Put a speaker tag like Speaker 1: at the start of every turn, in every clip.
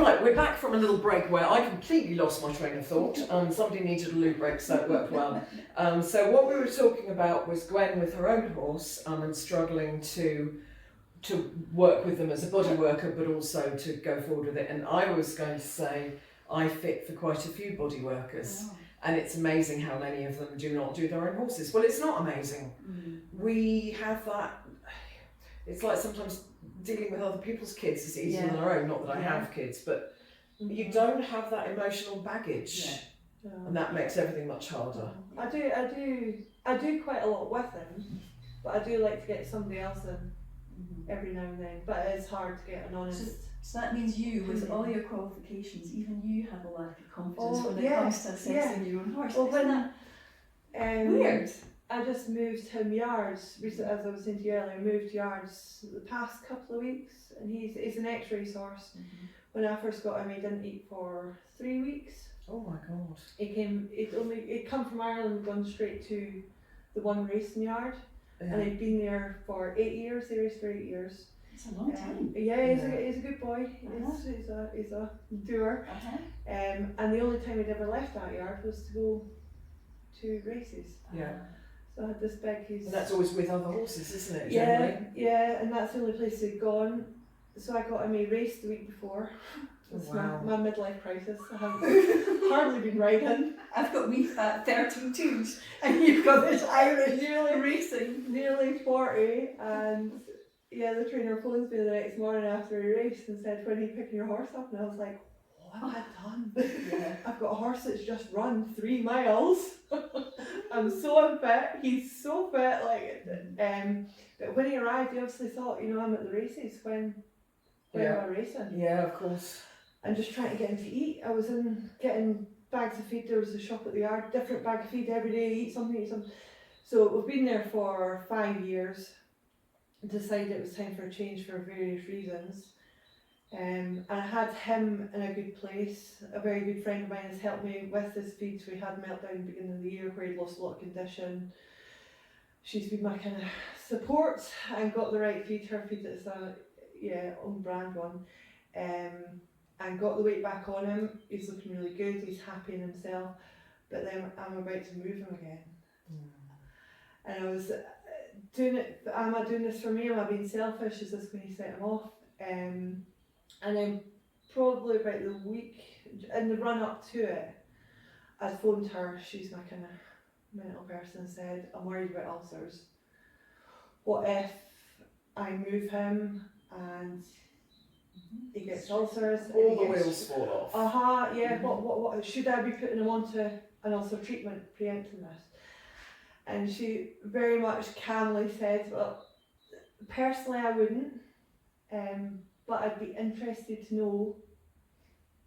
Speaker 1: Right, we're back from a little break where I completely lost my train of thought. Somebody needed a loo break, so it worked well. So what we were talking about was Gwen with her own horse and struggling to work with them as a body worker, but also to go forward with it. And I was going to say I fit for quite a few body workers.
Speaker 2: Oh.
Speaker 1: And it's amazing how many of them do not do their own horses. Well, it's not amazing. We have that. It's like sometimes dealing with other people's kids is easier than our own. Not that I have kids, but you don't have that emotional baggage, and that makes everything much harder.
Speaker 3: I do quite a lot with him, but I do like to get somebody else in every now and then. But it is hard to get an honest.
Speaker 2: So that means you, with all your qualifications, even you have a lack of confidence when it comes to assessing your own horse.
Speaker 3: Well,
Speaker 2: Isn't that weird?
Speaker 3: I just moved him yards recently, as I was saying to you earlier. Moved yards the past couple of weeks, and he's an X-race horse. When I first got him, he didn't eat for 3 weeks.
Speaker 1: Oh my god!
Speaker 3: He'd come from Ireland, gone straight to the one racing yard, and he'd been there for 8 years. They raced for 8 years.
Speaker 2: It's a long time.
Speaker 3: Yeah, he's a good boy. He's a doer. And the only time he'd ever left that yard was to go to races.
Speaker 1: Yeah.
Speaker 3: So I had this big.
Speaker 1: And that's always with other horses, isn't it?
Speaker 3: Yeah,
Speaker 1: generally?
Speaker 3: yeah, and that's the only place he'd gone. So I got him a race the week before. It's
Speaker 1: Wow.
Speaker 3: my midlife crisis. I haven't hardly been riding.
Speaker 2: I've got wee fat 32s, and you've got this Irish racing.
Speaker 3: Nearly 40, and yeah, the trainer phones me the next morning after he raced and said, "When are you picking your horse up?" And I was like, "What have I done? I've got a horse that's just run 3 miles. I'm so unfit. He's so fit." But when he arrived, he obviously thought, I'm at the races when am I racing?
Speaker 1: Yeah, of course.
Speaker 3: And just trying to get him to eat. I was in getting bags of feed. There was a shop at the yard, different bag of feed every day. Eat something. So we've been there for 5 years. Decided it was time for a change for various reasons. And I had him in a good place. A very good friend of mine has helped me with his feeds. We had a meltdown at the beginning of the year where he'd lost a lot of condition. She's been my kind of support and got the right feed. Her feed is on brand one. And got the weight back on him. He's looking really good. He's happy in himself. But then I'm about to move him again. And I was doing it. Am I doing this for me? Am I being selfish? Is this going to set him off? And then probably about the week in the run up to it, I phoned her. She's my kind of mental person. Said, "I'm worried about ulcers. What if I move him and he gets ulcers?
Speaker 1: All the wheels fall off."
Speaker 3: What should I be putting him onto an ulcer treatment preempting this? And she very much calmly said, "Well, personally I wouldn't, but I'd be interested to know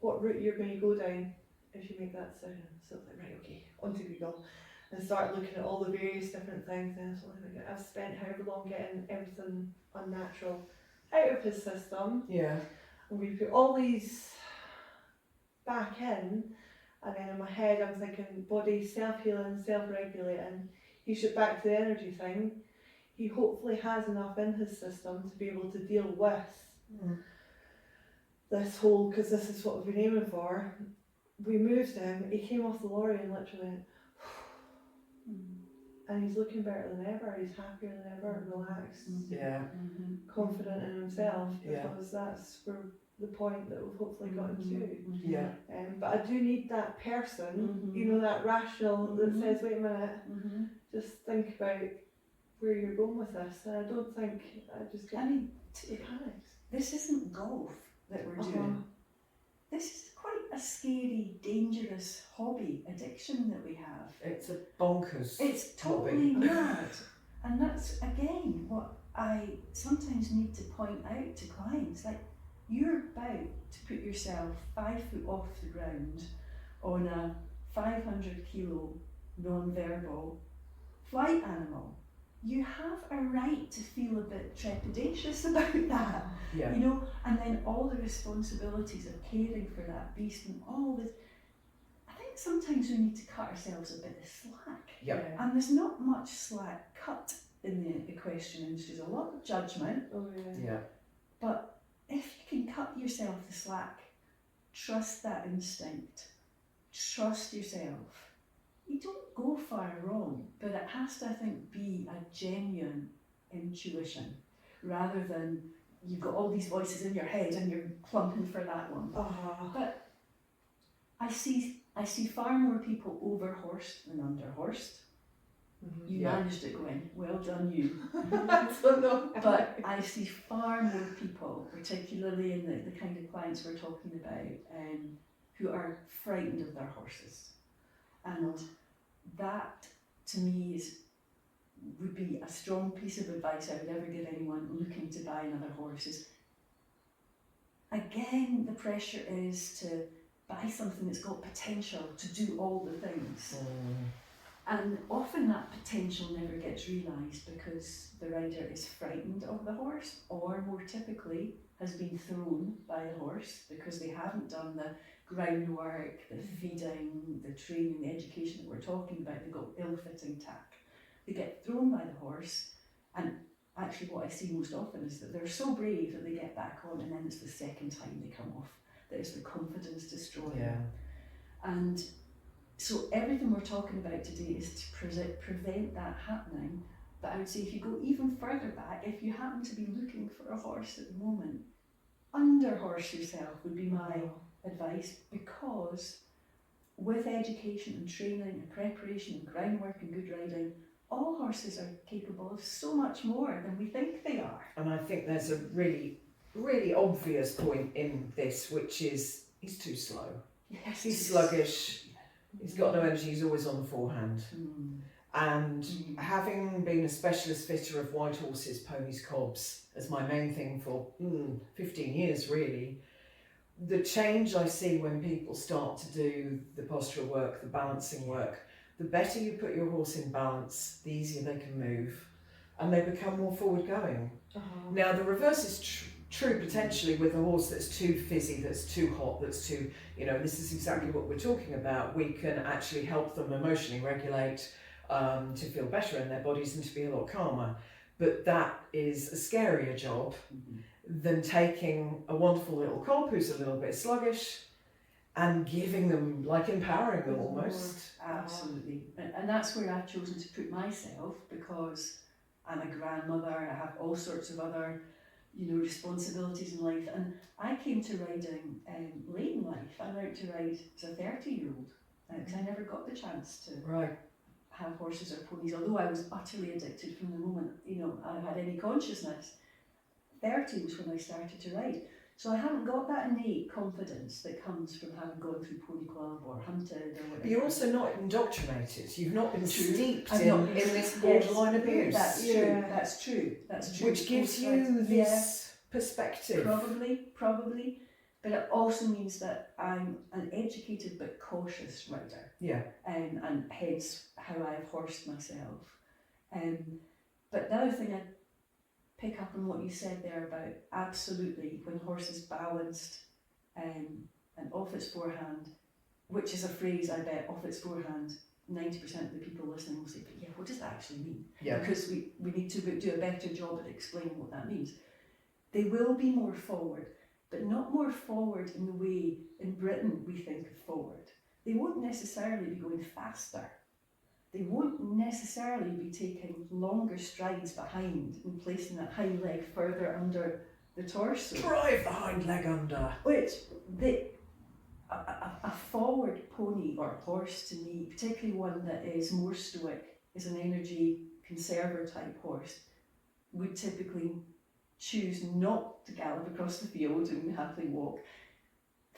Speaker 3: what route you're going to go down if you make that decision." So I was like, right, okay, onto Google and start looking at all the various different things. And so I've spent however long getting everything unnatural out of his system.
Speaker 1: Yeah.
Speaker 3: And we put all these back in, and then in my head I'm thinking body self-healing, self-regulating. He should back to the energy thing. He hopefully has enough in his system to be able to deal with this whole, because this is what we've been aiming for. We moved him, he came off the lorry and literally went, and he's looking better than ever. He's happier than ever, relaxed, confident in himself, because that's where the point that we've hopefully got him to. But I do need that person, that rational that says, wait a minute, just think about where you're going with this. And I don't think, I just get panics.
Speaker 2: This isn't golf that we're doing. This is quite a scary, dangerous hobby addiction that we have.
Speaker 1: It's a bonkers.
Speaker 2: It's totally mad. And that's, again, what I sometimes need to point out to clients. Like, you're about to put yourself 5 foot off the ground on a 500 kilo non-verbal flight animal. You have a right to feel a bit trepidatious about that, and then all the responsibilities of caring for that beast and all this. I think sometimes we need to cut ourselves a bit of slack. And there's not much slack cut in the equestrian industry. There's a lot of judgment. But if you can cut yourself the slack trust that instinct, trust yourself. You don't go far wrong, but it has to, I think, be a genuine intuition rather than you've got all these voices in your head and you're plumping for that one. But I see far more people over-horsed than under-horsed. You managed it, Gwen. Well done, you. But I see far more people, particularly in the kind of clients we're talking about, who are frightened of their horses. And that, to me, would be a strong piece of advice I would ever give anyone looking to buy another horse. Is, again, the pressure is to buy something that's got potential to do all the things. And often that potential never gets realised because the rider is frightened of the horse, or more typically has been thrown by the horse because they haven't done the groundwork, the feeding, the training, the education that we're talking about. They've got ill-fitting tack. They get thrown by the horse, and actually what I see most often is that they're so brave that they get back on, and then it's the second time they come off that is the confidence destroyer. And so everything we're talking about today is to prevent that happening. But I would say if you go even further back, if you happen to be looking for a horse at the moment, under-horse yourself would be my advice, because with education and training and preparation and groundwork and good riding, all horses are capable of so much more than we think they are.
Speaker 1: And I think there's a really, really obvious point in this, which is he's too slow.
Speaker 2: Yes.
Speaker 1: He's sluggish. He's got no energy. He's always on the forehand. And having been a specialist fitter of white horses, ponies, cobs, as my main thing for 15 years really, the change I see when people start to do the postural work, the balancing work, the better you put your horse in balance, the easier they can move, and they become more forward going. Now the reverse is true potentially with a horse that's too fizzy, that's too hot, that's too, this is exactly what we're talking about. We can actually help them emotionally regulate, to feel better in their bodies and to be a lot calmer. But that is a scarier job than taking a wonderful little cob who's a little bit sluggish and giving them, like empowering them almost.
Speaker 2: Absolutely. And that's where I've chosen to put myself, because I'm a grandmother, I have all sorts of other responsibilities in life, and I came to riding late in life. I learned to ride as a 30-year-old because I never got the chance to have horses or ponies, although I was utterly addicted from the moment I had any consciousness. 30 was when I started to ride, so I haven't got that innate confidence that comes from having gone through pony club or hunted or whatever.
Speaker 1: But you're also not indoctrinated. You've not been steeped in this borderline abuse.
Speaker 2: That's true. That's true. That's true.
Speaker 1: Which gives you this perspective.
Speaker 2: Probably. But it also means that I'm an educated but cautious rider. And hence how I've horsed myself. But the other thing I'd pick up on what you said there about absolutely when a horse is balanced and off its forehand, which is a phrase I bet off its forehand 90% of the people listening will say, but yeah, what does that actually mean? Because we need to do a better job at explaining what that means. They will be more forward, but not more forward in the way in Britain we think of forward. They won't necessarily be going faster. They won't necessarily be taking longer strides behind and placing that hind leg further under the torso.
Speaker 1: Drive the hind leg under.
Speaker 2: Which, a forward pony or horse to me, particularly one that is more stoic, is an energy conserver type horse, would typically choose not to gallop across the field and happily walk.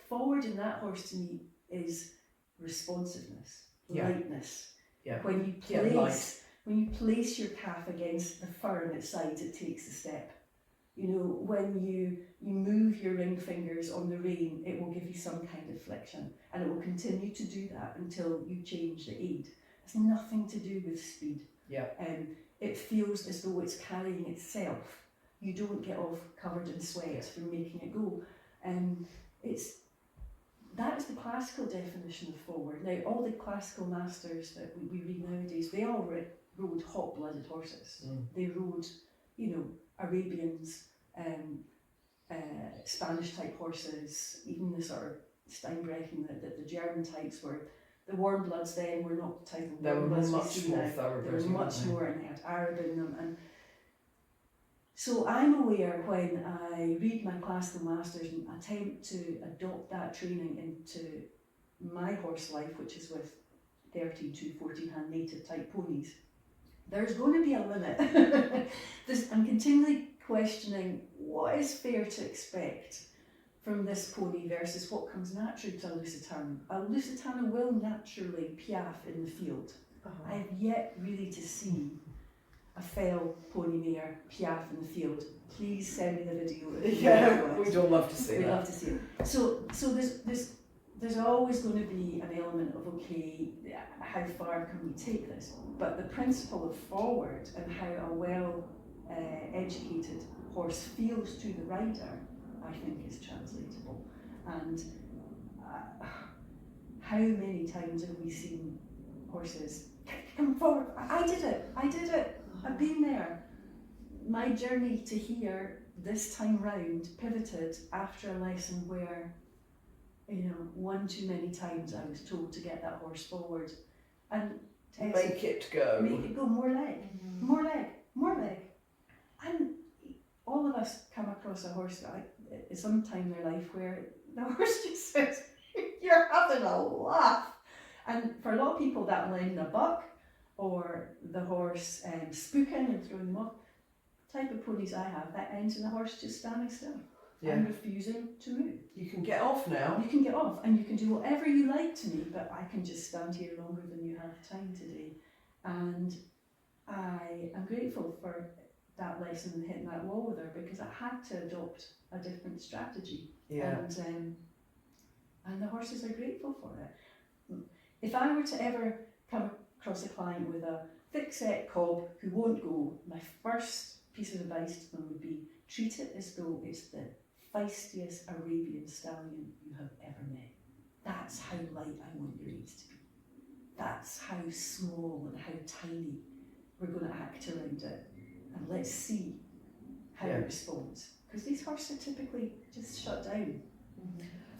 Speaker 2: Forward in that horse to me is responsiveness, lightness. When you place your calf against the fur on its sides, it takes a step. When you move your ring fingers on the rein, it will give you some kind of flexion, and it will continue to do that until you change the aid. It's nothing to do with speed. It feels as though it's carrying itself. You don't get off covered in sweat from making it go. That is the classical definition of forward. Now, all the classical masters that we read nowadays, they all rode hot-blooded horses. They rode, Arabians, Spanish-type horses, even the sort of Steinbrechen, that the German types were, the warm bloods then were not the type of
Speaker 1: They were
Speaker 2: warm bloods we
Speaker 1: much
Speaker 2: see
Speaker 1: more
Speaker 2: now.
Speaker 1: thoroughbred.
Speaker 2: They were much
Speaker 1: weren't they?
Speaker 2: more, and they had Arab in them. And so I'm aware when I read my classical masters and attempt to adopt that training into my horse life, which is with 13 to 14 hand native type ponies, there's going to be a limit. I'm continually questioning what is fair to expect from this pony versus what comes naturally to a Lusitano. A Lusitano will naturally piaffe in the field. I have yet really to see a fell pony mare piaffe in the field. Please send me the video.
Speaker 1: Yeah, we'd all love to see
Speaker 2: We'd
Speaker 1: that.
Speaker 2: love to see it. So there's always going to be an element of, okay, how far can we take this? But the principle of forward and how a well educated horse feels to the rider, I think is translatable. And how many times have we seen horses come forward? I did it, I've been there. My journey to here this time round pivoted after a lesson where, one too many times I was told to get that horse forward and
Speaker 1: Make it go.
Speaker 2: Make it go, more leg, more leg, more leg. And all of us come across a horse at some time in their life where the horse just says, you're having a laugh. And for a lot of people that will end in a buck or the horse spooking and throwing them off. The type of ponies I have, that ends in the horse just standing still and refusing to move.
Speaker 1: You can get off now.
Speaker 2: You can get off and you can do whatever you like to me, but I can just stand here longer than you have time today. And I am grateful for that lesson and hitting that wall with her, because I had to adopt a different strategy.
Speaker 1: Yeah.
Speaker 2: And the horses are grateful for it. If I were to ever come across a client with a thick set cob who won't go, my first piece of advice to them would be treat it as though it's the feistiest Arabian stallion you have ever met. That's how light I want your ears to be. That's how small and how tiny we're going to act around it. And let's see how it responds. Because these horses are typically just shut down.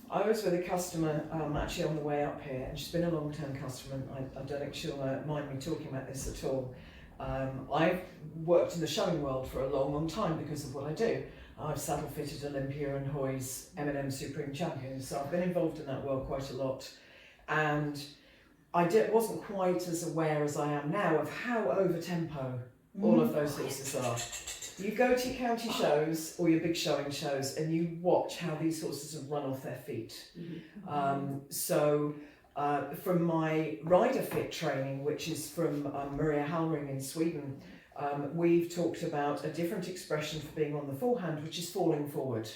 Speaker 1: I was with a customer actually on the way up here, and she's been a long-term customer, and I don't think she'll mind me talking about this at all. I've worked in the showing world for a long, long time because of what I do. I've saddle fitted Olympia and Hoy's M&M Supreme Champions, so I've been involved in that world quite a lot. And I wasn't quite as aware as I am now of how over-tempo all of those horses are. You go to your county shows or your big showing shows and you watch how these horses have run off their feet. From my rider fit training, which is from Maria Hallring in Sweden, we've talked about a different expression for being on the forehand, which is falling forward,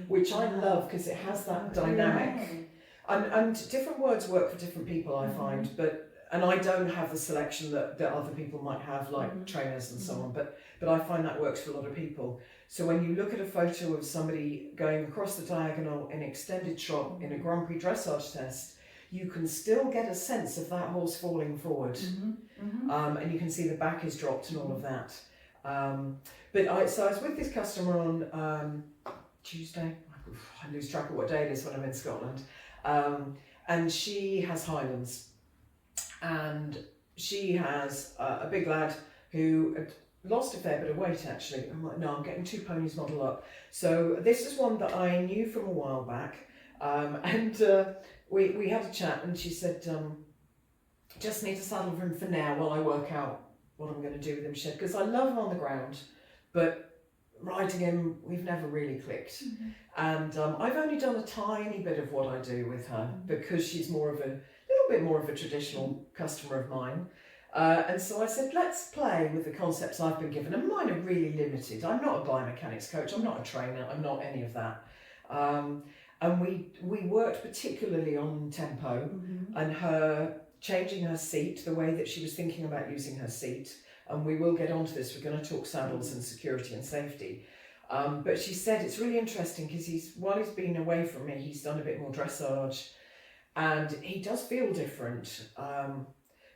Speaker 1: which I love because it has that dynamic. And different words work for different people, I find, and I don't have the selection that other people might have, like trainers and so on, but I find that works for a lot of people. So when you look at a photo of somebody going across the diagonal in extended trot in a Grand Prix dressage test, you can still get a sense of that horse falling forward. And you can see the back is dropped and all of that. So I was with this customer on Tuesday. I lose track of what day it is when I'm in Scotland. And she has Highlands. And she has a big lad who had lost a fair bit of weight actually. I'm like, no, I'm getting two ponies model up. So this is one that I knew from a while back. We had a chat and she said, just need to saddle him for now while I work out what I'm going to do with him. She said, because I love him on the ground, but riding him, we've never really clicked. And I've only done a tiny bit of what I do with her because she's a little bit more of a traditional customer of mine. And so I said, let's play with the concepts I've been given, and mine are really limited. I'm not a biomechanics coach, I'm not a trainer, I'm not any of that. And we worked particularly on tempo and her changing her seat, the way that she was thinking about using her seat. And we will get onto this, we're going to talk saddles and security and safety. But she said it's really interesting because while he's been away from me, he's done a bit more dressage and he does feel different.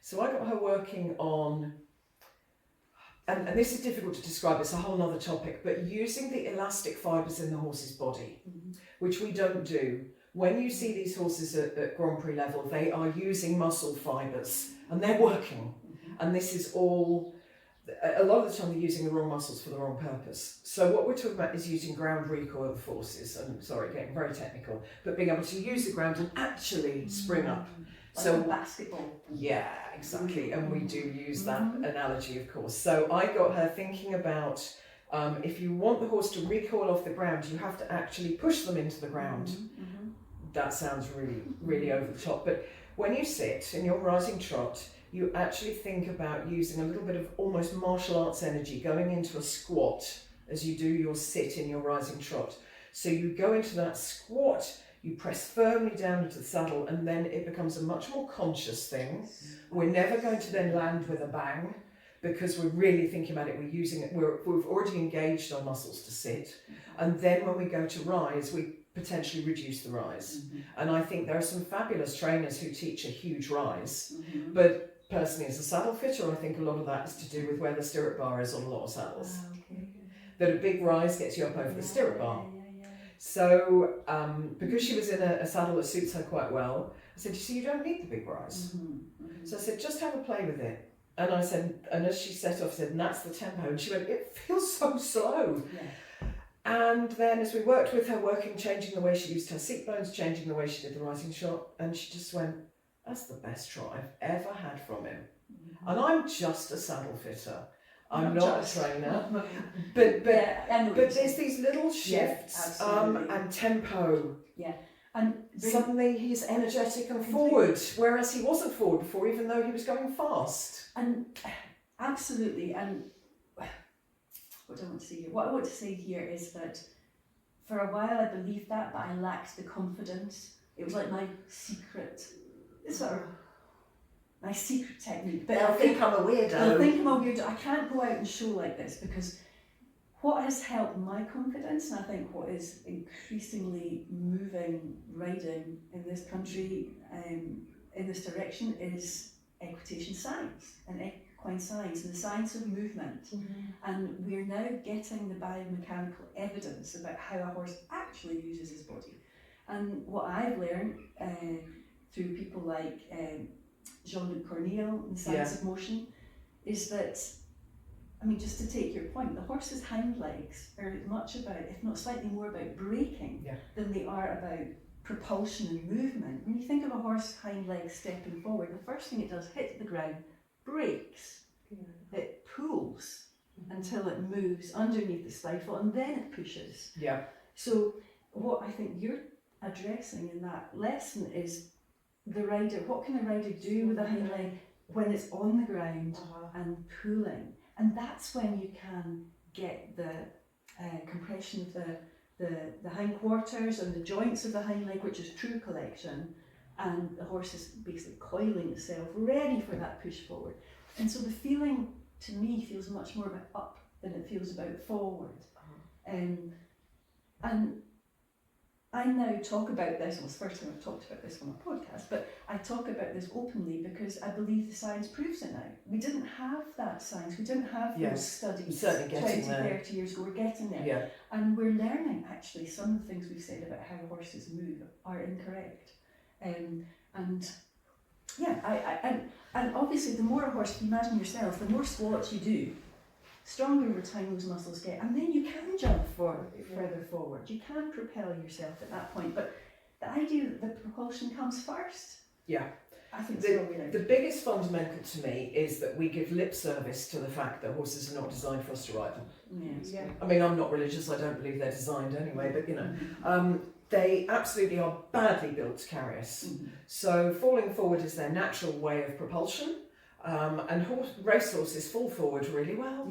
Speaker 1: So I got her working on, and this is difficult to describe, it's a whole other topic, but using the elastic fibres in the horse's body, which we don't do, when you see these horses at Grand Prix level, they are using muscle fibres and they're working. And this is all, a lot of the time they're using the wrong muscles for the wrong purpose. So what we're talking about is using ground recoil forces, and sorry, getting very technical, but being able to use the ground and actually spring up.
Speaker 2: Like
Speaker 1: So
Speaker 2: basketball.
Speaker 1: Yeah, exactly. And we do use that analogy, of course. So I got her thinking about if you want the horse to recoil off the ground, you have to actually push them into the ground. That sounds really, really over the top. But when you sit in your rising trot, you actually think about using a little bit of almost martial arts energy going into a squat as you do your sit in your rising trot. So you go into that squat, you press firmly down into the saddle, and then it becomes a much more conscious thing. We're never going to then land with a bang, because we're really thinking about it, we're using it, we've already engaged our muscles to sit, and then when we go to rise, we potentially reduce the rise. And I think there are some fabulous trainers who teach a huge rise, but personally as a saddle fitter, I think a lot of that is to do with where the stirrup bar is on a lot of saddles. That a big rise gets you up over the stirrup bar. So, because she was in a saddle that suits her quite well, I said, you see, you don't need the big rise. So I said, just have a play with it. And I said, and as she set off, I said, and that's the tempo. And she went, it feels so slow. And then as we worked with her, changing the way she used her seat bones, changing the way she did the rising shot, and she just went, that's the best trot I've ever had from him. And I'm just a saddle fitter. I'm not a trainer, but there's these little shifts and tempo.
Speaker 2: And
Speaker 1: suddenly he's energetic and forward, whereas he wasn't forward before, even though he was going fast.
Speaker 2: And absolutely, and what I want to say here, what I want to say here is that for a while I believed that, but I lacked the confidence. It was like my secret, my secret technique. But
Speaker 1: They'll think I'm a weirdo.
Speaker 2: They'll think I'm a weirdo. I can't go out and show like this, because what has helped my confidence, and I think what is increasingly moving riding in this country in this direction, is equitation science and equine science and the science of movement. And we're now getting the biomechanical evidence about how a horse actually uses his body. And what I've learned through people like Jean-Luc Cornille and Science of Motion is that, I mean, just to take your point, the horse's hind legs are as much about, if not slightly more about braking than they are about propulsion and movement. When you think of a horse's hind legs stepping forward, the first thing it does, hits the ground, brakes, it pulls until it moves underneath the stifle, and then it pushes. So what I think you're addressing in that lesson is the rider, what can a rider do with the hind leg when it's on the ground and pulling? And that's when you can get the compression of the hindquarters and the joints of the hind leg, which is true collection, and the horse is basically coiling itself, ready for that push forward. And so the feeling, to me, feels much more about up than it feels about forward. And I now talk about this, well, it's the first time I've talked about this on a podcast, but I talk about this openly because I believe the science proves it now. We didn't have that science, we didn't have those studies 20, 30 years ago. We're getting there. And we're learning, actually, some of the things we've said about how horses move are incorrect. And obviously the more a horse, if you imagine yourself, the more squats you do, stronger over time those muscles get, and then you can jump further forward. You can propel yourself at that point, but the idea that the propulsion comes first, I think
Speaker 1: the biggest fundamental to me is that we give lip service to the fact that horses are not designed for us to ride them. I mean, I'm not religious, I don't believe they're designed anyway, but you know, they absolutely are badly built to carry us. So falling forward is their natural way of propulsion. And race horses fall forward really well.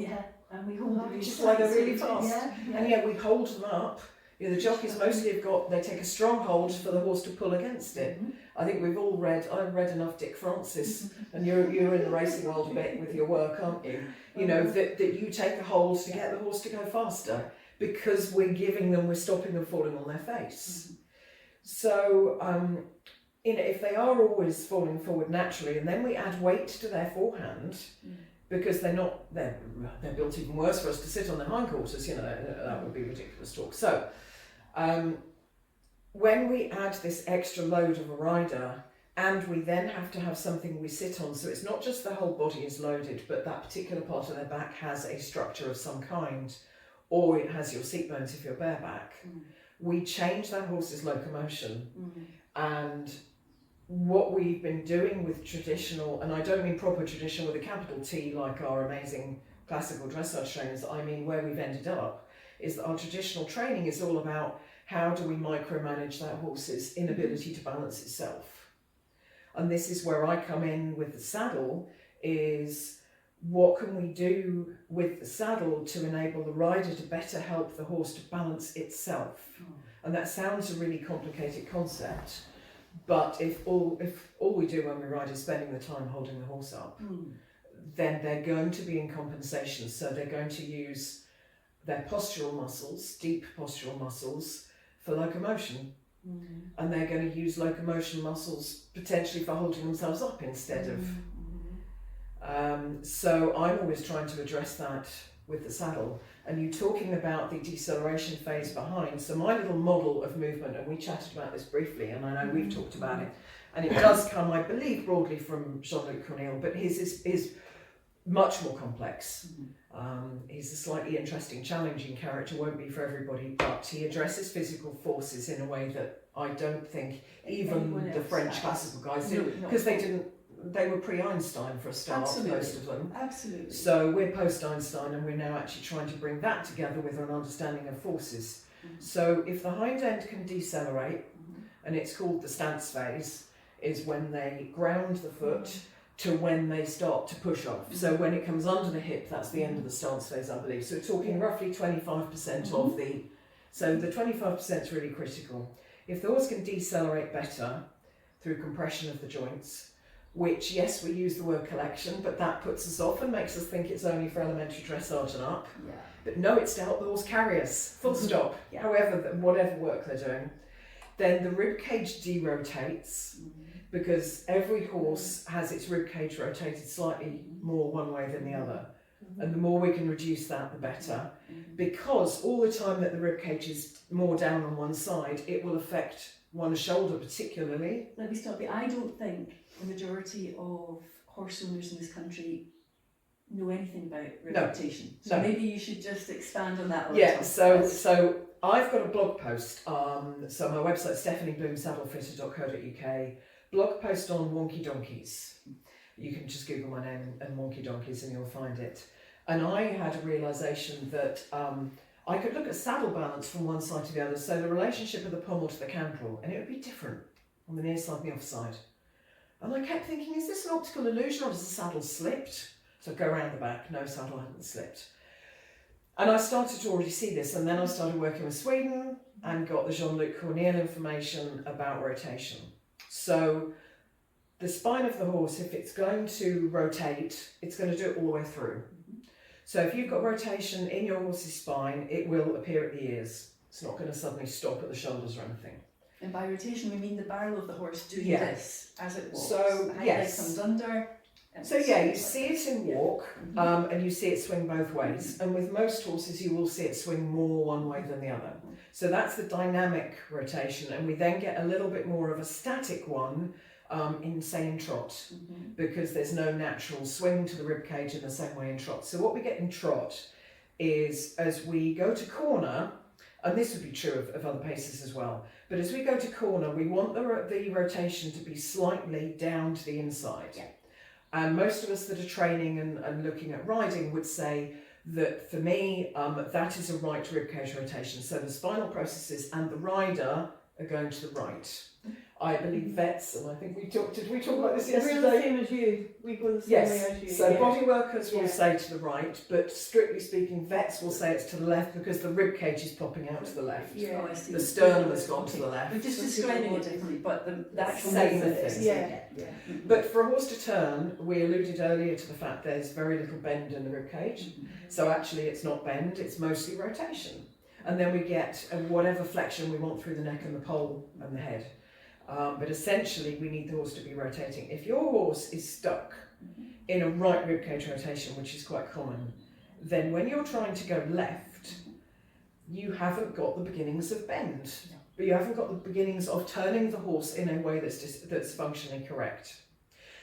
Speaker 2: And we hold them,
Speaker 1: which is why they're really fast. And yet we hold them up. You know, the jockeys mostly they take a strong hold for the horse to pull against it. I think we've all I've read enough Dick Francis, and you're in the racing world a bit with your work, aren't you? You know, that you take a hold to get the horse to go faster, because we're stopping them falling on their face. So, you know, if they are always falling forward naturally, and then we add weight to their forehand, because they're built even worse for us to sit on their hindquarters, you know, that would be ridiculous talk. So, when we add this extra load of a rider, and we then have to have something we sit on, so it's not just the whole body is loaded, but that particular part of their back has a structure of some kind, or it has your seat bones if you're bareback. We change that horse's locomotion. And what we've been doing with traditional, and I don't mean proper traditional with a capital T like our amazing classical dressage trainers, I mean where we've ended up, is that our traditional training is all about how do we micromanage that horse's inability to balance itself. And this is where I come in with the saddle, is what can we do with the saddle to enable the rider to better help the horse to balance itself? And that sounds a really complicated concept, but if all we do when we ride is spending the time holding the horse up, then they're going to be in compensation. So they're going to use their postural muscles, deep postural muscles, for locomotion. And they're going to use locomotion muscles potentially for holding themselves up instead of... so I'm always trying to address that with the saddle. And you talking about the deceleration phase behind, so my little model of movement, and we chatted about this briefly, and I know we've talked about it, and it does come, I believe, broadly from Jean-Luc Cornille, but his is much more complex. He's a slightly interesting, challenging character, won't be for everybody, but he addresses physical forces in a way that I don't think even the French classical guys did, because they were pre-Einstein for a start, most of them.
Speaker 2: Absolutely.
Speaker 1: So we're post-Einstein, and we're now actually trying to bring that together with an understanding of forces. So if the hind end can decelerate, and it's called the stance phase, is when they ground the foot to when they start to push off. So when it comes under the hip, that's the end of the stance phase, I believe. So we're talking roughly 25% of the... So the 25% is really critical. If the horse can decelerate better through compression of the joints, which, yes, we use the word collection, but that puts us off and makes us think it's only for elementary dressage and up. But no, it's to help the horse carry us, full stop, however, whatever work they're doing. Then the rib cage derotates, because every horse has its rib cage rotated slightly more one way than the other. And the more we can reduce that, the better. Because all the time that the rib cage is more down on one side, it will affect one shoulder particularly.
Speaker 2: Let me stop you. I don't think the majority of horse owners in this country know anything about rotation. So maybe you should just expand on that a little.
Speaker 1: So I've got a blog post. So my website, stephaniebloomsaddlefitter.co.uk. Blog post on wonky donkeys. You can just Google my name and wonky donkeys and you'll find it. And I had a realisation that I could look at saddle balance from one side to the other, so the relationship of the pommel to the canterel, and it would be different on the near side and the off side. And I kept thinking, is this an optical illusion or has the saddle slipped? So go around the back, no, saddle hadn't slipped. And I started to already see this, and then I started working with Sweden and got the Jean-Luc Cornille information about rotation. So the spine of the horse, if it's going to rotate, it's going to do it all the way through. So if you've got rotation in your horse's spine, it will appear at the ears. It's not going to suddenly stop at the shoulders or anything.
Speaker 2: And by rotation, we mean the barrel of the horse doing this as it walks.
Speaker 1: So,
Speaker 2: the hind leg comes under.
Speaker 1: So you see it in walk, and you see it swing both ways. And with most horses, you will see it swing more one way than the other. So that's the dynamic rotation, and we then get a little bit more of a static one in trot, because there's no natural swing to the rib cage in the same way in trot. So what we get in trot is, as we go to corner, and this would be true of other paces as well, but as we go to corner, we want the rotation to be slightly down to the inside. And most of us that are training and looking at riding would say that, for me, that is a right rib cage rotation. So the spinal processes and the rider are going to the right. I believe vets, and I think did we talk about this yesterday?
Speaker 3: We're the same as you. We go the same way as you.
Speaker 1: So body workers will say to the right, but strictly speaking, vets will say it's to the left because the rib cage is popping out to the left. The sternum has gone to the left.
Speaker 2: We're just describing it differently, but the actual
Speaker 1: same
Speaker 2: thing.
Speaker 1: But for a horse to turn, we alluded earlier to the fact there's very little bend in the rib cage. So actually it's not bend, it's mostly rotation. And then we get whatever flexion we want through the neck and the poll and the head. But essentially we need the horse to be rotating. If your horse is stuck in a right rib cage rotation, which is quite common, then when you're trying to go left, you haven't got the beginnings of bend, but you haven't got the beginnings of turning the horse in a way that's functionally correct.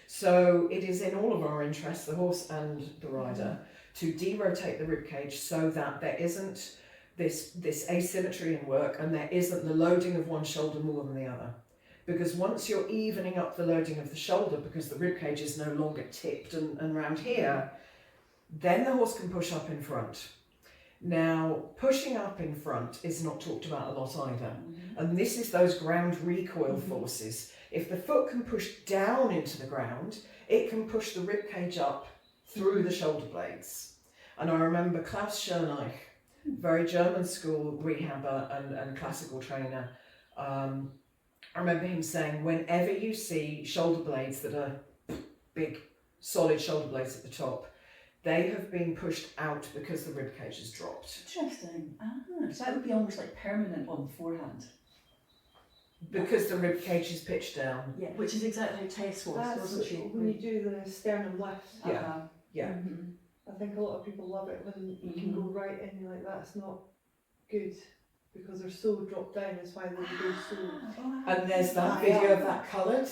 Speaker 1: So it is in all of our interests, the horse and the rider, to derotate the rib cage so that there isn't this asymmetry in work, and there isn't the loading of one shoulder more than the other. Because once you're evening up the loading of the shoulder, because the rib cage is no longer tipped and round here, then the horse can push up in front. Now, pushing up in front is not talked about a lot either. And this is those ground recoil forces. If the foot can push down into the ground, it can push the rib cage up through the shoulder blades. And I remember Klaus Schoenreich, very German school rehabber and classical trainer, I remember him saying, whenever you see shoulder blades that are big, solid shoulder blades at the top, they have been pushed out because the rib cage has dropped.
Speaker 2: Interesting. So that would be almost like permanent on the forehand.
Speaker 1: Because the rib cage is pitched down.
Speaker 2: Yeah, which is exactly how Tess was,
Speaker 3: That's
Speaker 2: wasn't she?
Speaker 3: when you do the sternum lift.
Speaker 1: Yeah. Yeah.
Speaker 3: I think a lot of people love it when you can go right in, you're like, that's not good. Because they're so dropped down, that's why they go so...
Speaker 1: And there's that video of that coloured.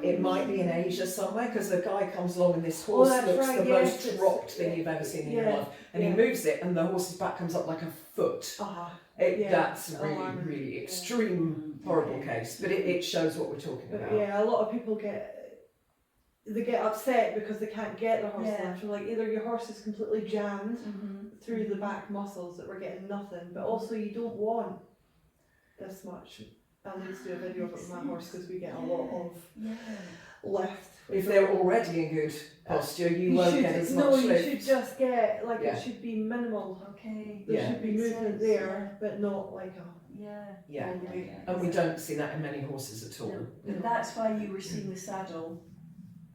Speaker 1: It might be in Asia somewhere, because the guy comes along and this horse looks the most dropped thing you've ever seen in your life. And he moves it and the horse's back comes up like a foot. That's a really, really extreme, horrible case. But it shows what we're talking about.
Speaker 3: Yeah, a lot of people get upset because they can't get the horse lift. Like either your horse is completely jammed through the back muscles that we're getting nothing, but also you don't want this much. I'll need to do a video of it with my horse because we get a lot of lift.
Speaker 1: If they're already in good posture, you won't get as much lift.
Speaker 3: No, you should just get, like, it should be minimal.
Speaker 2: Okay.
Speaker 3: There should be movement there, but not like a...
Speaker 1: Yeah. And we don't see that in many horses at all.
Speaker 2: No. And that's why you were seeing the saddle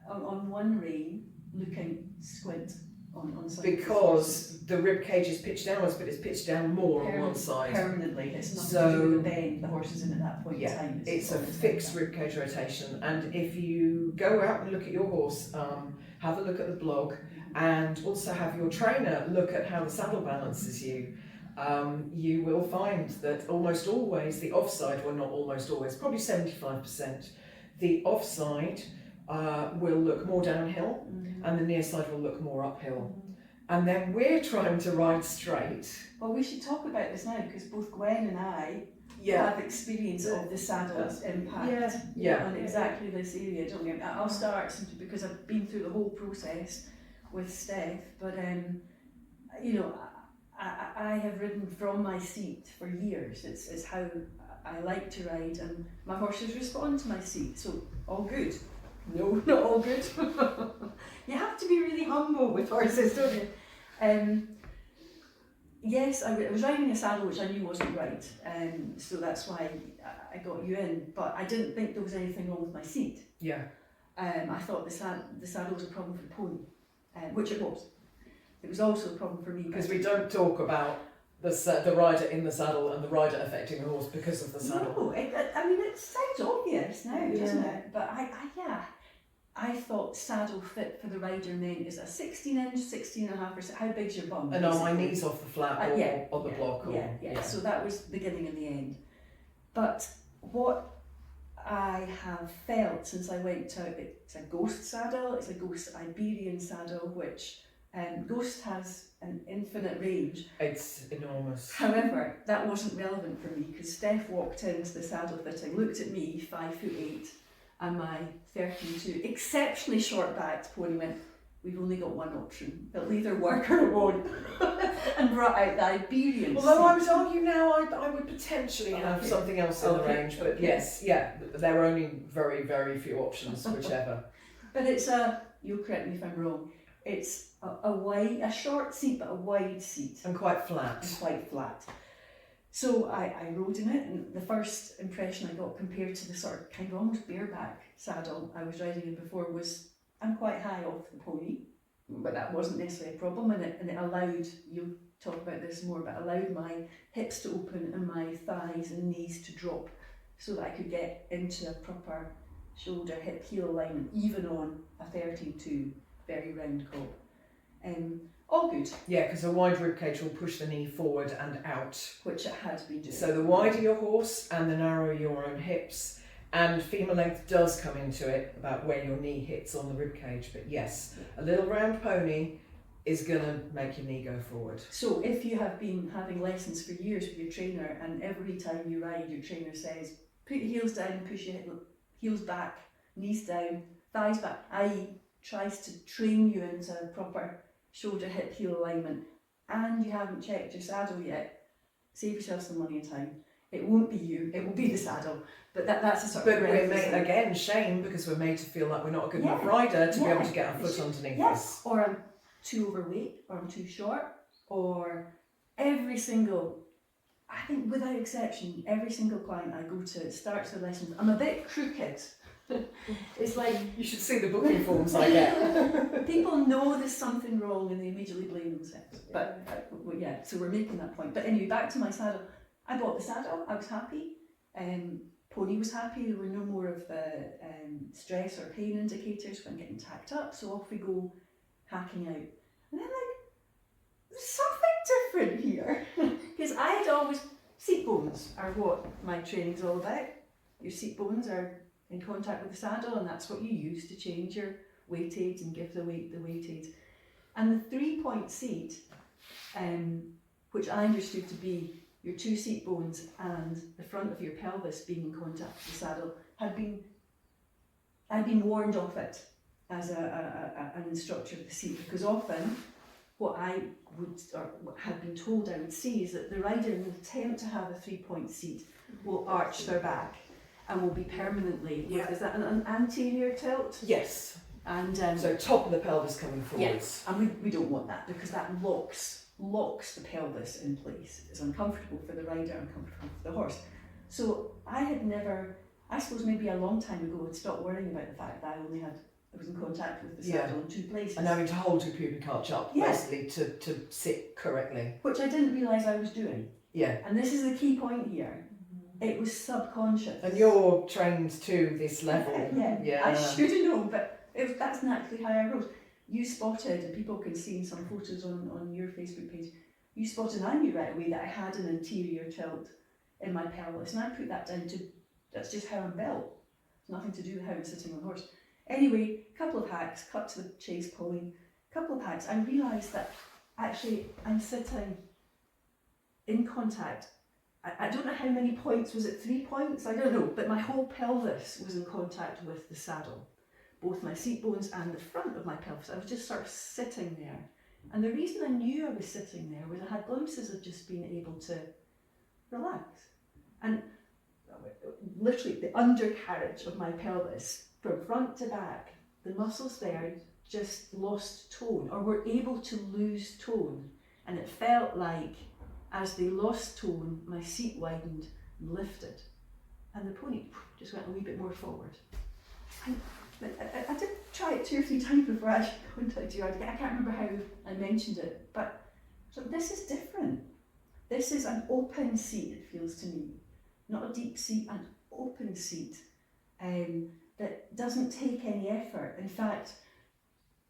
Speaker 2: on one rein looking squint on side.
Speaker 1: Because the rib cage is pitched downwards, but it's pitched down more on one side.
Speaker 2: Permanently. It's not to do with the bend the horse is in at that point in time.
Speaker 1: It's a fixed rib cage rotation. And if you go out and look at your horse, have a look at the blog, and also have your trainer look at how the saddle balances you, you will find that almost always the offside, well not almost always, probably 75%, the offside will look more downhill and the near side will look more uphill. And then we're trying to ride straight.
Speaker 2: Well, we should talk about this now because both Gwen and I have experience of the saddle's impact on exactly this area, don't we? I'll start simply because I've been through the whole process with Steph, but you know, I have ridden from my seat for years. It's how I like to ride, and my horses respond to my seat, so all good. No, not all good. You have to be really humble with horses, don't you? Yes, I was riding a saddle which I knew wasn't right, so that's why I got you in, but I didn't think there was anything wrong with my seat.
Speaker 1: Yeah.
Speaker 2: I thought the saddle was a problem for the pony, which it was. It was also a problem for me.
Speaker 1: Because we don't talk about the rider in the saddle and the rider affecting the horse because of the saddle.
Speaker 2: No, I mean, it sounds obvious now, doesn't it? But I thought saddle fit for the rider meant is a 16-inch, 16.5%. How big's your bum?
Speaker 1: And are my knees off the flat or the block?
Speaker 2: So that was the beginning and the end. But what I have felt since I went to, it's a Ghost saddle, it's a Ghost Iberian saddle, which Ghost has an infinite range.
Speaker 1: It's enormous.
Speaker 2: However, that wasn't relevant for me because Steph walked into the saddle fitting, looked at me, 5'8", and my 13.2 exceptionally short backed pony went, we've only got one option, it'll either work or it won't, and brought out the Iberian.
Speaker 1: Although I would argue now I would potentially have something else in the range, but there are only very, very few options, whichever.
Speaker 2: But it's you'll correct me if I'm wrong, it's a short seat but a wide seat.
Speaker 1: And quite flat.
Speaker 2: So I rode in it, and the first impression I got compared to the sort of kind of almost bareback saddle I was riding in before was I'm quite high off the pony, but that wasn't necessarily a problem, and it allowed, you'll talk about this more, but allowed my hips to open and my thighs and knees to drop so that I could get into a proper shoulder hip heel alignment even on a 13.2 very round cob. All good,
Speaker 1: Yeah, because a wide rib cage will push the knee forward and out.
Speaker 2: which it had been doing.
Speaker 1: So the wider your horse and the narrower your own hips, and femur length does come into it about where your knee hits on the rib cage. But yes, a little round pony is going to make your knee go forward.
Speaker 2: So if you have been having lessons for years with your trainer, and every time you ride your trainer says, put your heels down, push your heels back, knees down, thighs back, i.e. tries to train you into a proper shoulder, hip, heel alignment, and you haven't checked your saddle yet, save yourself some money and time. It won't be you, it will be the saddle. But that's a sort of...
Speaker 1: But we're made, again, shame, because we're made to feel like we're not a good enough rider to be able to get our foot underneath us.
Speaker 2: Or I'm too overweight, or I'm too short, or every single, I think without exception, every single client I go to starts their lessons, I'm a bit crooked. It's like...
Speaker 1: You should see the booking forms I get.
Speaker 2: People know there's something wrong and they immediately blame themselves. But yeah, so we're making that point. But anyway, back to my saddle. I bought the saddle, I was happy. Pony was happy, there were no more of the stress or pain indicators when getting tacked up, so off we go, hacking out. And then there's something different here. Because I had always, seat bones are what my training's all about. Your seat bones are in contact with the saddle, and that's what you use to change your weight aids and give the weight aids. And the 3-point seat, which I understood to be your 2 seat bones and the front of your pelvis being in contact with the saddle, I'd been warned off it as an instructor of the seat, because often what I would, or what had been told I would see, is that the rider, in an attempt to have a 3-point seat, will arch their back and will be permanently, is that an anterior tilt?
Speaker 1: Yes.
Speaker 2: And
Speaker 1: so top of the pelvis coming forwards.
Speaker 2: Yes, and we don't want that, because that locks the pelvis in place. It's uncomfortable for the rider, uncomfortable for the horse. So I had never, I suppose maybe a long time ago, had stopped worrying about the fact that I was in contact with the saddle in 2 places.
Speaker 1: And having to hold your pubic arch up, basically, to sit correctly.
Speaker 2: Which I didn't realise I was doing.
Speaker 1: Yeah.
Speaker 2: And this is the key point here. It was subconscious.
Speaker 1: And you're trained to this level.
Speaker 2: Yeah. I should have known, but that's naturally how I rose. You spotted, and people can see some photos on your Facebook page, you spotted, and I knew right away that I had an anterior tilt in my pelvis, and I put that down to, that's just how I'm built. It's nothing to do with how I'm sitting on a horse. Anyway, a couple of hacks, cut to the chase, Pauline, a couple of hacks, I realised that actually I'm sitting in contact. I don't know how many points, was it 3 points? I don't know, but my whole pelvis was in contact with the saddle. Both my seat bones and the front of my pelvis. I was just sort of sitting there. And the reason I knew I was sitting there was I had glimpses of just being able to relax. And literally the undercarriage of my pelvis, from front to back, the muscles there just lost tone, or were able to lose tone. And it felt like as they lost tone, my seat widened and lifted. And the pony just went a wee bit more forward. And I did try it 2 or 3 times before I actually contacted you. I can't remember how I mentioned it, but so this is different. This is an open seat, it feels to me. Not a deep seat, an open seat that doesn't take any effort. In fact,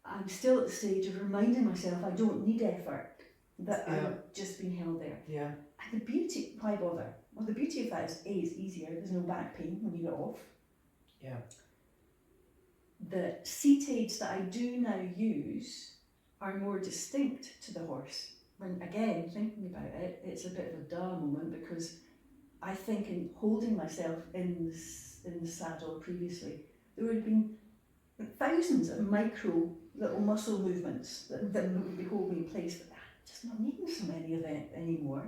Speaker 2: I'm still at the stage of reminding myself I don't need effort, that I'm just being held there.
Speaker 1: Yeah.
Speaker 2: And the beauty, why bother? Well, the beauty of that is, A, it's easier, there's no back pain when you get off.
Speaker 1: Yeah.
Speaker 2: The seat aids that I do now use are more distinct to the horse. When, again, thinking about it, it's a bit of a duh moment, because I think in holding myself in the saddle previously, there would have been thousands of micro little muscle movements that would be holding in place, but I'm just not needing so many of them anymore.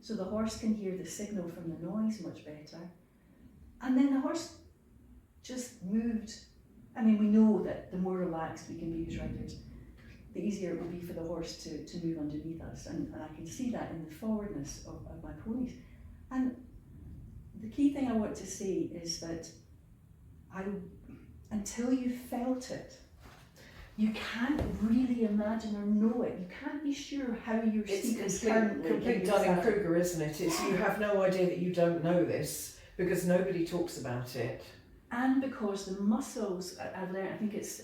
Speaker 2: So the horse can hear the signal from the noise much better. And then the horse just moved. I mean, we know that the more relaxed we can be as riders, the easier it will be for the horse to move underneath us. And I can see that in the forwardness of my ponies. And the key thing I want to say is that until you felt it, you can't really imagine or know it. You can't be sure how your seat is currently.
Speaker 1: Complete Dunning-Kruger, isn't it? It's you have no idea that you don't know this, because nobody talks about it.
Speaker 2: And because the muscles, I've learned, I think it's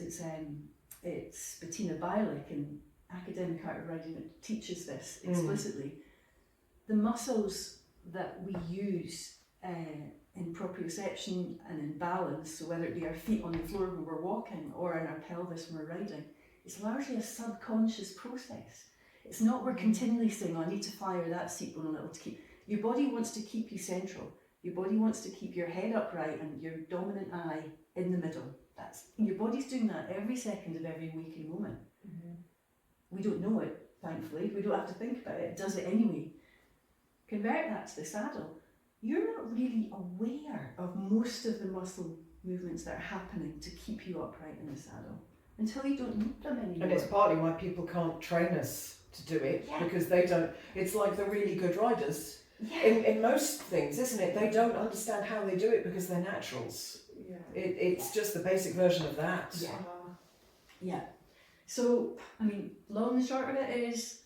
Speaker 2: Bettina Bialik, and academic art of riding that teaches this explicitly. The muscles that we use in proprioception and in balance, so whether it be our feet on the floor when we're walking or in our pelvis when we're riding, it's largely a subconscious process. It's not we're continually saying, oh, I need to fire that seat bone a little to keep. Your body wants to keep you central. Your body wants to keep your head upright and your dominant eye in the middle. Your body's doing that every second of every waking moment. We don't know it, thankfully. We don't have to think about it. It does it anyway. Convert that to the saddle. You're not really aware of most of the muscle movements that are happening to keep you upright in the saddle until you don't need them anymore.
Speaker 1: And it's partly why people can't train us to do it, because they don't. It's like the really good riders in most things, isn't it? They don't understand how they do it because they're naturals. It's just the basic version of that.
Speaker 2: So, I mean, long and short of it is,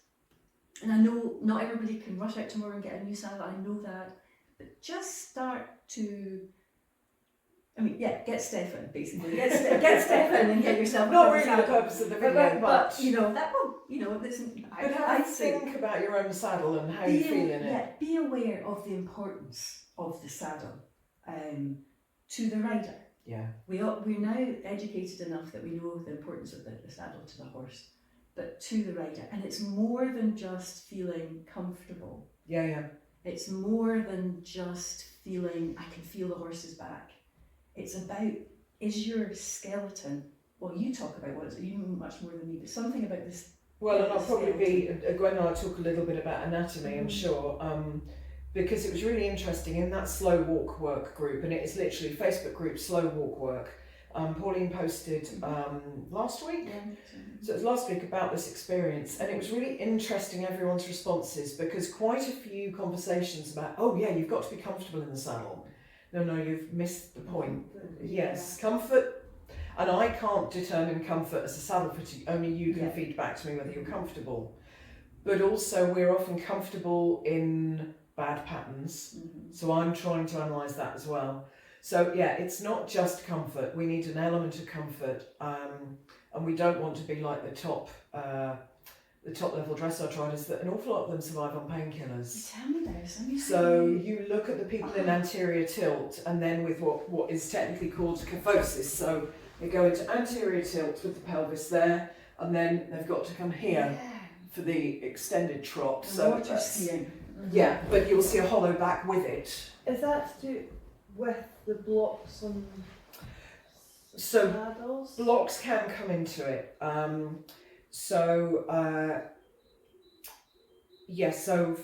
Speaker 2: and I know not everybody can rush out tomorrow and get a new saddle, I know that, but just start to, get Steph in, basically. Get Steph in and get yourself
Speaker 1: Not really the purpose of the video, but
Speaker 2: listen,
Speaker 1: but
Speaker 2: I'd say
Speaker 1: think about your own saddle and how you feel in it.
Speaker 2: Yeah, be aware of the importance of the saddle to the rider.
Speaker 1: Yeah.
Speaker 2: We're now educated enough that we know the importance of the saddle to the horse, but to the rider. And it's more than just feeling comfortable.
Speaker 1: Yeah.
Speaker 2: It's more than just feeling, I can feel the horse's back. It's about, is your skeleton, well, you talk about what it's, you know much more than me, but something about this.
Speaker 1: Well, and I'll probably be, Gwen and I talk a little bit about anatomy, I'm sure, because it was really interesting in that slow walk work group, and it is literally Facebook group slow walk work. Pauline posted last week, so it was last week, about this experience, and it was really interesting everyone's responses, because quite a few conversations about, oh yeah, you've got to be comfortable in the saddle. No, you've missed the point. Yes, comfort, and I can't determine comfort as a saddle fitter, only you can feed back to me whether you're comfortable. But also we're often comfortable in bad patterns, so I'm trying to analyse that as well. So yeah, it's not just comfort, we need an element of comfort, and we don't want to be like the top level dressage riders, that an awful lot of them survive on painkillers.
Speaker 2: Tell me this.
Speaker 1: So you look at the people in anterior tilt, and then with what is technically called kyphosis, so they go into anterior tilt with the pelvis there, and then they've got to come here for the extended trot. So yeah, but you'll see a hollow back with it.
Speaker 3: Is that to do with the blocks on saddles?
Speaker 1: Blocks can come into it. So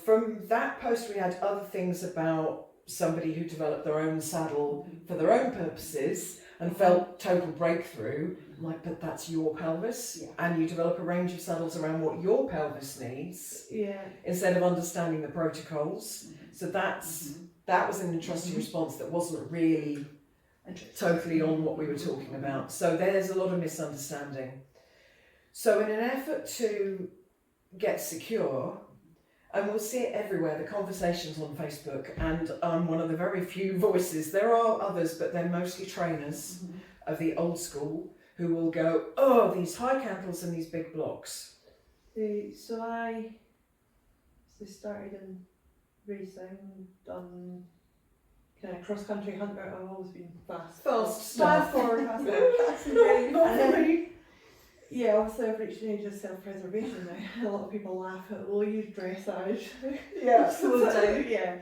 Speaker 1: from that post we had other things about somebody who developed their own saddle for their own purposes and felt total breakthrough. I'm like, but that's your pelvis, and you develop a range of saddles around what your pelvis needs, instead of understanding the protocols. So that was an interesting response that wasn't really totally on what we were talking about. So there's a lot of misunderstanding. So in an effort to get secure, and we'll see it everywhere, the conversations on Facebook, and I'm one of the very few voices, there are others, but they're mostly trainers of the old school who will go, oh, these high cantles and these big blocks.
Speaker 3: So I started in racing, done kind of cross-country hunter. I've always been fast forward, yeah, obviously I've reached an age of self-preservation now. A lot of people laugh at, well, you dressage. Slow down.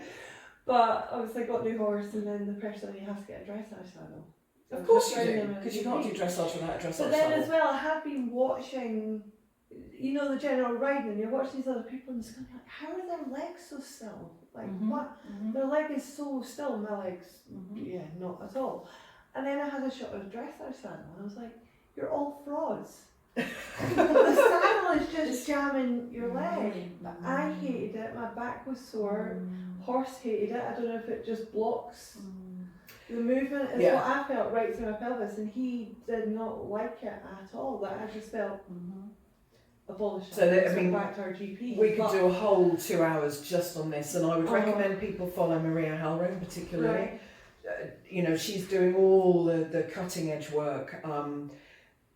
Speaker 3: But obviously I got a new horse, and then the person, you have to get a dressage saddle.
Speaker 1: Of course you do, because you can't do dressage without a dressage saddle.
Speaker 3: But then as well, I have been watching, the general riding, and you're watching these other people and it's going like, how are their legs so still? Like, what? Their leg is so still, my legs, not at all. And then I had a shot of a dressage saddle, and I was like, you're all frauds. The saddle is just jamming your leg. I hated it, my back was sore, horse hated it, I don't know if it just blocks the movement, is what I felt right through my pelvis, and he did not like it at all. That I just felt abolished. So
Speaker 1: back
Speaker 3: to our GP.
Speaker 1: We could do a whole 2 hours just on this, and I would recommend people follow Maria Halloran particularly. She's doing all the cutting edge work.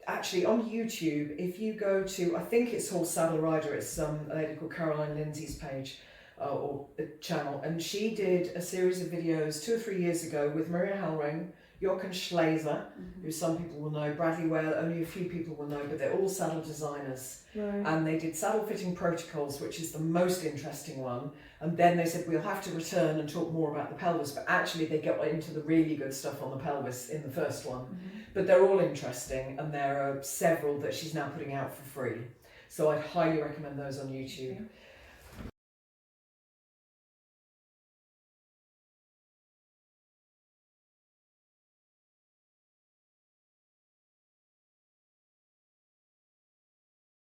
Speaker 1: actually on YouTube, if you go to, I think it's Horse Saddle Rider, it's a lady called Caroline Lindsay's page or channel, and she did a series of videos 2 or 3 years ago with Maria Hellring, Jochen Schlazer, who some people will know, Bradley Whale, only a few people will know, but they're all saddle designers.
Speaker 3: Right.
Speaker 1: And they did saddle fitting protocols, which is the most interesting one. And then they said, we'll have to return and talk more about the pelvis, but actually they got into the really good stuff on the pelvis in the first one. But they're all interesting, and there are several that she's now putting out for free. So I'd highly recommend those on YouTube.